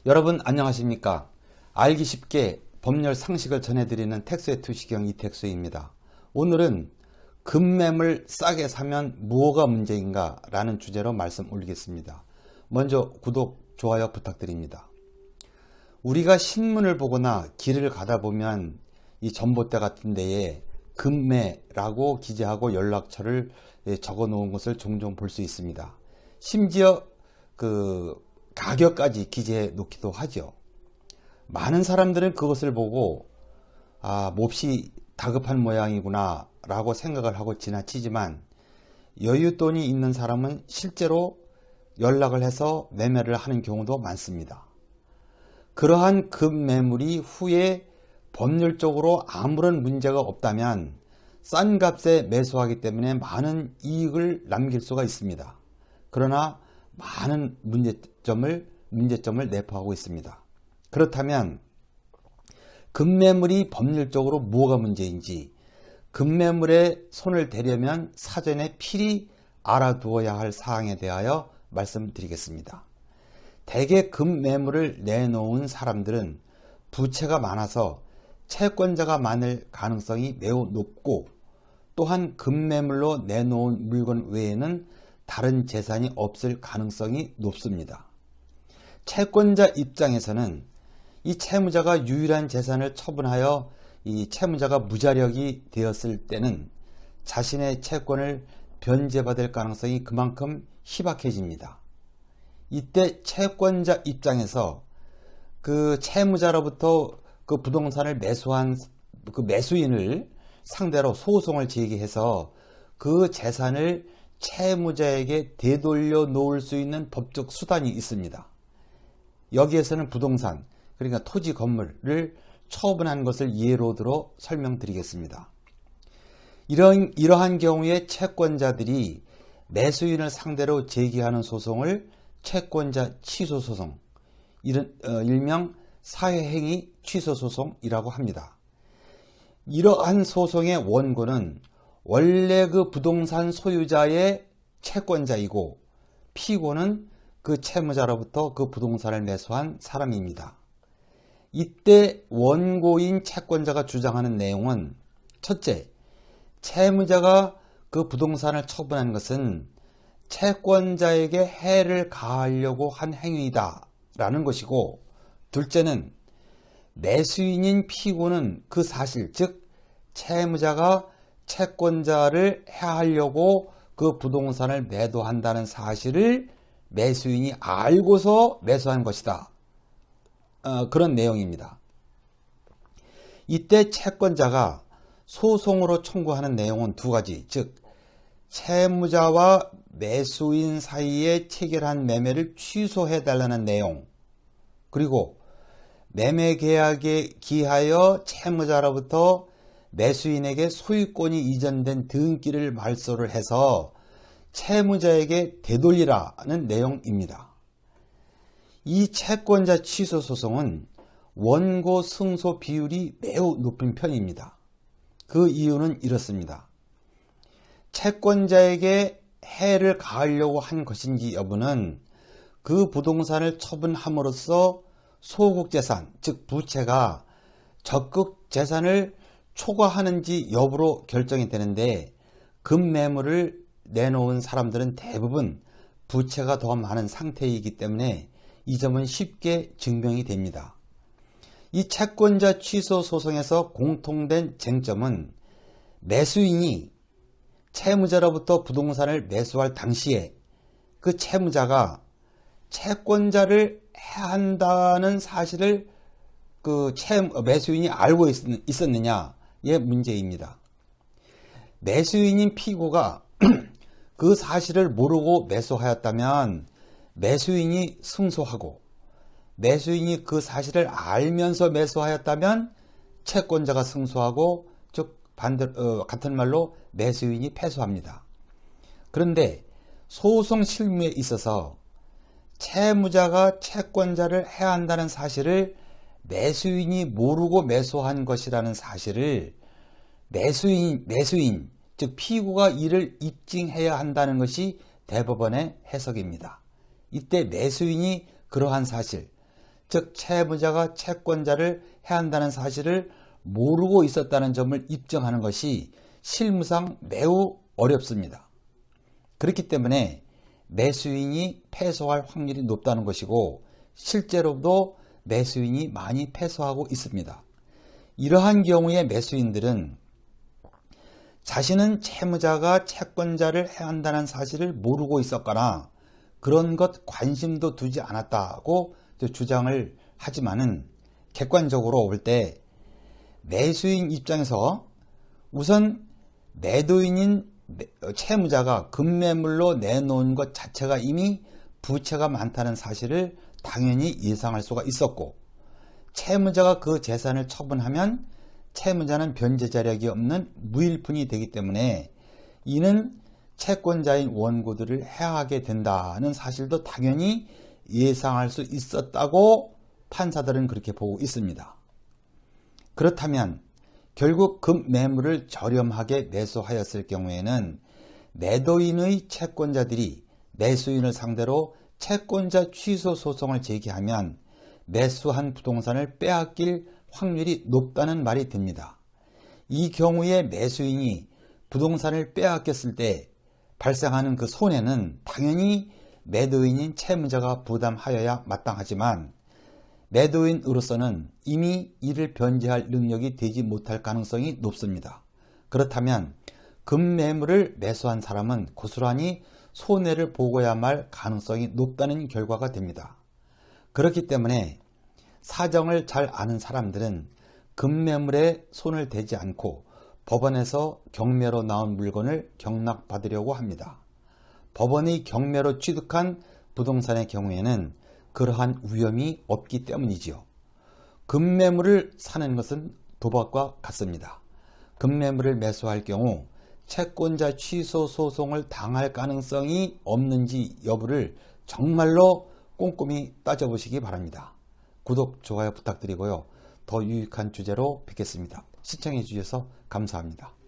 여러분 안녕하십니까? 알기 쉽게 법률 상식을 전해드리는 텍스의 투시경 이택수입니다. 오늘은 급매물 싸게 사면 무엇가 문제인가 라는 주제로 말씀 올리겠습니다. 먼저 구독, 좋아요 부탁드립니다. 우리가 신문을 보거나 길을 가다 보면 이 전봇대 같은 데에 급매라고 기재하고 연락처를 적어 놓은 것을 종종 볼 수 있습니다. 심지어 가격까지 기재해 놓기도 하죠. 많은 사람들은 그것을 보고 몹시 다급한 모양이구나 라고 생각을 하고 지나치지만 여윳돈이 있는 사람은 실제로 연락을 해서 매매를 하는 경우도 많습니다. 그러한 급매물이 후에 법률적으로 아무런 문제가 없다면 싼 값에 매수하기 때문에 많은 이익을 남길 수가 있습니다. 그러나 많은 문제점을 내포하고 있습니다. 그렇다면 급매물이 법률적으로 뭐가 문제인지, 급매물에 손을 대려면 사전에 필히 알아두어야 할 사항에 대하여 말씀드리겠습니다. 대개 급매물을 내놓은 사람들은 부채가 많아서 채권자가 많을 가능성이 매우 높고, 또한 급매물로 내놓은 물건 외에는 다른 재산이 없을 가능성이 높습니다. 채권자 입장에서는 이 채무자가 유일한 재산을 처분하여 이 채무자가 무자력이 되었을 때는 자신의 채권을 변제받을 가능성이 그만큼 희박해집니다. 이때 채권자 입장에서 그 채무자로부터 그 부동산을 매수한 그 매수인을 상대로 소송을 제기해서 그 재산을 채무자에게 되돌려 놓을 수 있는 법적 수단이 있습니다. 여기에서는 부동산, 그러니까 토지 건물을 처분한 것을 예로 들어 설명드리겠습니다. 이러한 경우에 채권자들이 매수인을 상대로 제기하는 소송을 채권자 취소소송, 일명 사회행위 취소소송이라고 합니다. 이러한 소송의 원고는 원래 그 부동산 소유자의 채권자이고 피고는 그 채무자로부터 그 부동산을 매수한 사람입니다. 이때 원고인 채권자가 주장하는 내용은 첫째, 채무자가 그 부동산을 처분한 것은 채권자에게 해를 가하려고 한 행위다 라는 것이고, 둘째는 매수인인 피고는 그 사실, 즉 채무자가 채권자를 해하려고 그 부동산을 매도한다는 사실을 매수인이 알고서 매수한 것이다. 그런 내용입니다. 이때 채권자가 소송으로 청구하는 내용은 두 가지, 즉 채무자와 매수인 사이에 체결한 매매를 취소해달라는 내용, 그리고 매매 계약에 기하여 채무자로부터 매수인에게 소유권이 이전된 등기를 말소를 해서 채무자에게 되돌리라는 내용입니다. 이 채권자 취소 소송은 원고 승소 비율이 매우 높은 편입니다. 그 이유는 이렇습니다. 채권자에게 해를 가하려고 한 것인지 여부는 그 부동산을 처분함으로써 소극재산, 즉 부채가 적극재산을 초과하는지 여부로 결정이 되는데, 급매물을 내놓은 사람들은 대부분 부채가 더 많은 상태이기 때문에 이 점은 쉽게 증명이 됩니다. 이 채권자 취소 소송에서 공통된 쟁점은 매수인이 채무자로부터 부동산을 매수할 당시에 그 채무자가 채권자를 해한다는 사실을 그 매수인이 알고 있었느냐의 문제입니다. 매수인인 피고가 그 사실을 모르고 매수하였다면 매수인이 승소하고, 매수인이 그 사실을 알면서 매수하였다면 채권자가 승소하고, 즉 같은 말로 매수인이 패소합니다. 그런데 소송 실무에 있어서 채무자가 채권자를 해한다는 사실을 매수인이 모르고 매수한 것이라는 사실을 매수인, 즉 피고가 이를 입증해야 한다는 것이 대법원의 해석입니다. 이때 매수인이 그러한 사실, 즉 채무자가 채권자를 해한다는 사실을 모르고 있었다는 점을 입증하는 것이 실무상 매우 어렵습니다. 그렇기 때문에 매수인이 패소할 확률이 높다는 것이고 실제로도 매수인이 많이 패소하고 있습니다. 이러한 경우에 매수인들은 자신은 채무자가 채권자를 해한다는 사실을 모르고 있었거나 그런 것 관심도 두지 않았다고 주장을 하지만은 객관적으로 볼 때 매수인 입장에서 우선 매도인인 채무자가 급매물로 내놓은 것 자체가 이미 부채가 많다는 사실을 당연히 예상할 수가 있었고, 채무자가 그 재산을 처분하면 채무자는 변제 자력이 없는 무일푼이 되기 때문에 이는 채권자인 원고들을 해하게 된다는 사실도 당연히 예상할 수 있었다고 판사들은 그렇게 보고 있습니다. 그렇다면 결국 급매물을 저렴하게 매수하였을 경우에는 매도인의 채권자들이 매수인을 상대로 채권자 취소 소송을 제기하면 매수한 부동산을 빼앗길 확률이 높다는 말이 됩니다. 이 경우에 매수인이 부동산을 빼앗겼을 때 발생하는 그 손해는 당연히 매도인인 채무자가 부담하여야 마땅하지만 매도인으로서는 이미 이를 변제할 능력이 되지 못할 가능성이 높습니다. 그렇다면 급매물을 매수한 사람은 고스란히 손해를 보고야 말 가능성이 높다는 결과가 됩니다. 그렇기 때문에 사정을 잘 아는 사람들은 급매물에 손을 대지 않고 법원에서 경매로 나온 물건을 경락받으려고 합니다. 법원이 경매로 취득한 부동산의 경우에는 그러한 위험이 없기 때문이지요. 급매물을 사는 것은 도박과 같습니다. 급매물을 매수할 경우 채권자 취소 소송을 당할 가능성이 없는지 여부를 정말로 꼼꼼히 따져보시기 바랍니다. 구독, 좋아요 부탁드리고요. 더 유익한 주제로 뵙겠습니다. 시청해 주셔서 감사합니다.